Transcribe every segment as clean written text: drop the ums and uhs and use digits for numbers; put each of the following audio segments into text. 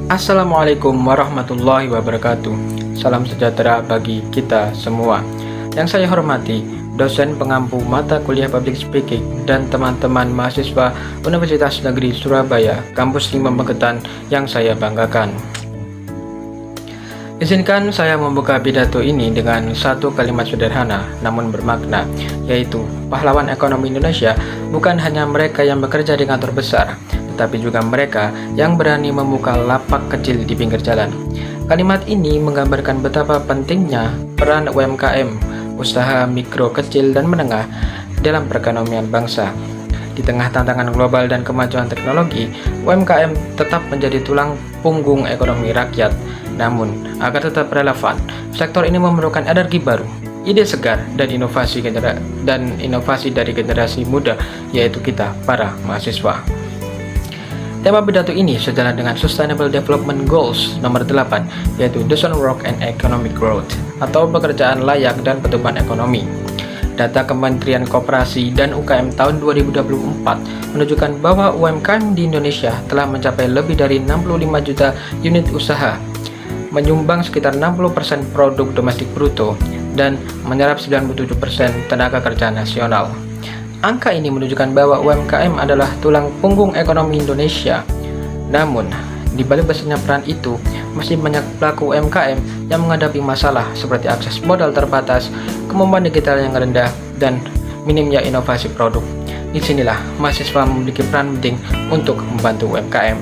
Assalamualaikum warahmatullahi wabarakatuh. Salam sejahtera bagi kita semua. Yang saya hormati, dosen pengampu mata kuliah Public Speaking dan teman-teman mahasiswa Universitas Negeri Surabaya, Kampus 5 Magetan yang saya banggakan. Izinkan saya membuka pidato ini dengan satu kalimat sederhana namun bermakna, yaitu pahlawan ekonomi Indonesia bukan hanya mereka yang bekerja di kantor besar, tetapi juga mereka yang berani membuka lapak kecil di pinggir jalan. Kalimat ini menggambarkan betapa pentingnya peran UMKM, usaha mikro, kecil, dan menengah dalam perekonomian bangsa. Di tengah tantangan global dan kemajuan teknologi, UMKM tetap menjadi tulang punggung ekonomi rakyat. Namun, agar tetap relevan, sektor ini memerlukan energi baru, ide segar, dan inovasi dari generasi muda, yaitu kita, para mahasiswa. Tema pidato ini sejalan dengan Sustainable Development Goals nomor 8, yaitu Decent Work and Economic Growth, atau pekerjaan layak dan pertumbuhan ekonomi. Data Kementerian Koperasi dan UKM tahun 2024 menunjukkan bahwa UMKM di Indonesia telah mencapai lebih dari 65 juta unit usaha, menyumbang sekitar 60% produk domestik bruto, dan menyerap 97% tenaga kerja nasional. Angka ini menunjukkan bahwa UMKM adalah tulang punggung ekonomi Indonesia. Namun, di balik besarnya peran itu, masih banyak pelaku UMKM yang menghadapi masalah seperti akses modal terbatas, kemampuan digital yang rendah, dan minimnya inovasi produk. Disinilah mahasiswa memiliki peran penting untuk membantu UMKM.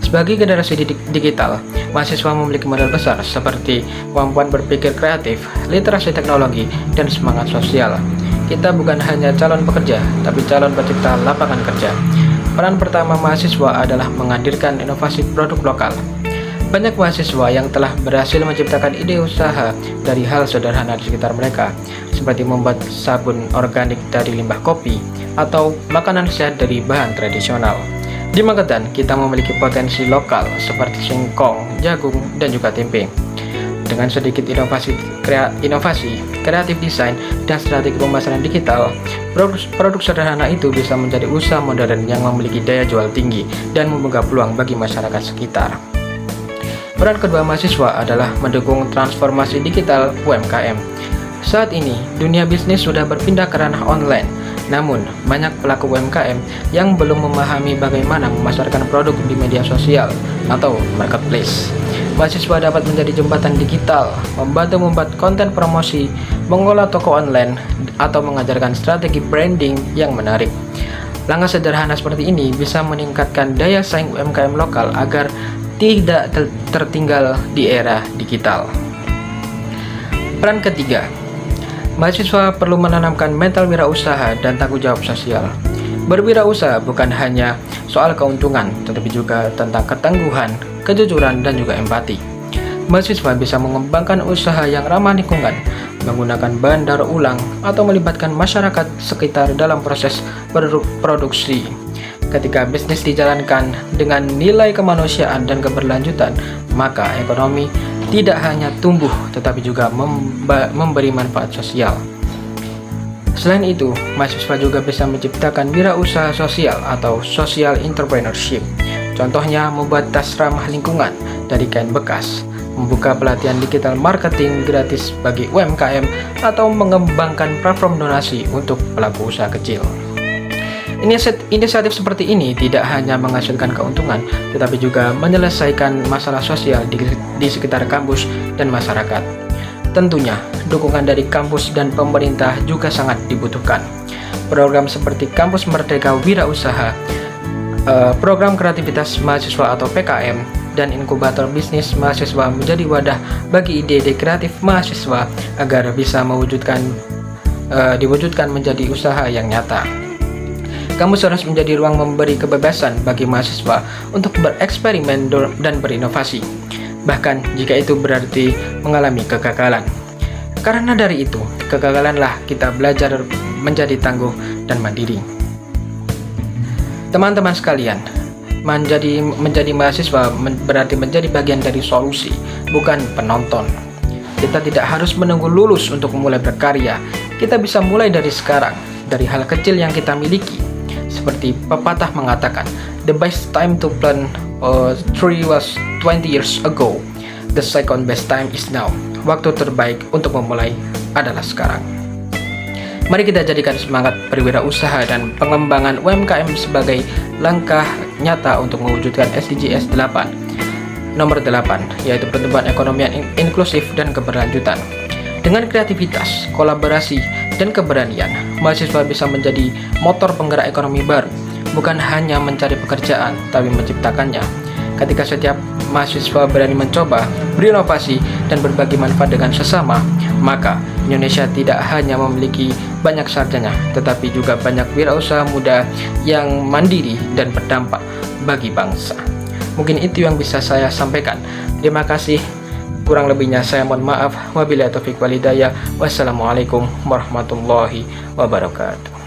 Sebagai generasi digital, mahasiswa memiliki modal besar seperti kemampuan berpikir kreatif, literasi teknologi, dan semangat sosial. Kita bukan hanya calon pekerja, tapi calon pencipta lapangan kerja. Peran pertama mahasiswa adalah menghadirkan inovasi produk lokal. Banyak mahasiswa yang telah berhasil menciptakan ide usaha dari hal sederhana di sekitar mereka, seperti membuat sabun organik dari limbah kopi atau makanan sehat dari bahan tradisional. Di Magetan, kita memiliki potensi lokal seperti singkong, jagung, dan juga tempe. Dengan sedikit inovasi, kreatif desain, dan strategi pemasaran digital, produk sederhana itu bisa menjadi usaha modern yang memiliki daya jual tinggi dan membuka peluang bagi masyarakat sekitar. Peran kedua mahasiswa adalah mendukung transformasi digital UMKM. Saat ini, dunia bisnis sudah berpindah ke ranah online. Namun, banyak pelaku UMKM yang belum memahami bagaimana memasarkan produk di media sosial atau marketplace. Mahasiswa dapat menjadi jembatan digital, membantu membuat konten promosi, mengolah toko online, atau mengajarkan strategi branding yang menarik. Langkah sederhana seperti ini bisa meningkatkan daya saing UMKM lokal agar tidak tertinggal di era digital. Peran ketiga, mahasiswa perlu menanamkan mental wirausaha dan tanggung jawab sosial. Berwirausaha bukan hanya soal keuntungan, tetapi juga tentang ketangguhan, kejujuran, dan juga empati. Mahasiswa bisa mengembangkan usaha yang ramah lingkungan, menggunakan bahan daur ulang, atau melibatkan masyarakat sekitar dalam proses produksi. Ketika bisnis dijalankan dengan nilai kemanusiaan dan keberlanjutan, maka ekonomi tidak hanya tumbuh, tetapi juga memberi manfaat sosial. Selain itu, mahasiswa juga bisa menciptakan wirausaha sosial atau social entrepreneurship. Contohnya, membuat tas ramah lingkungan dari kain bekas, membuka pelatihan digital marketing gratis bagi UMKM, atau mengembangkan platform donasi untuk pelaku usaha kecil. Inisiatif seperti ini tidak hanya menghasilkan keuntungan, tetapi juga menyelesaikan masalah sosial di sekitar kampus dan masyarakat. Tentunya, dukungan dari kampus dan pemerintah juga sangat dibutuhkan. Program seperti Kampus Merdeka Wirausaha, program kreativitas mahasiswa atau PKM, dan inkubator bisnis mahasiswa menjadi wadah bagi ide-ide kreatif mahasiswa agar bisa diwujudkan menjadi usaha yang nyata. Kampus harus menjadi ruang memberi kebebasan bagi mahasiswa untuk bereksperimen dan berinovasi, bahkan jika itu berarti mengalami kegagalan. Karena dari itu, kegagalanlah kita belajar menjadi tangguh dan mandiri. Teman-teman sekalian, menjadi mahasiswa berarti menjadi bagian dari solusi, bukan penonton. Kita tidak harus menunggu lulus untuk mulai berkarya. Kita bisa mulai dari sekarang, dari hal kecil yang kita miliki. Seperti pepatah mengatakan, The best time to plant a tree was 20 years ago. The second best time is now. Waktu terbaik untuk memulai adalah sekarang. Mari kita jadikan semangat berwirausaha dan pengembangan UMKM sebagai langkah nyata untuk mewujudkan SDGs 8. Nomor 8, yaitu pertumbuhan ekonomi yang inklusif dan keberlanjutan. Dengan kreativitas, kolaborasi, dan keberanian, mahasiswa bisa menjadi motor penggerak ekonomi baru, bukan hanya mencari pekerjaan, tapi menciptakannya. Ketika setiap mahasiswa berani mencoba, berinovasi, dan berbagi manfaat dengan sesama, maka Indonesia tidak hanya memiliki banyak sarjana, tetapi juga banyak wirausaha muda yang mandiri dan berdampak bagi bangsa. Mungkin itu yang bisa saya sampaikan. Terima kasih. Kurang lebihnya saya mohon maaf. Wabillahi taufiq wal hidayah. Wassalamualaikum warahmatullahi wabarakatuh.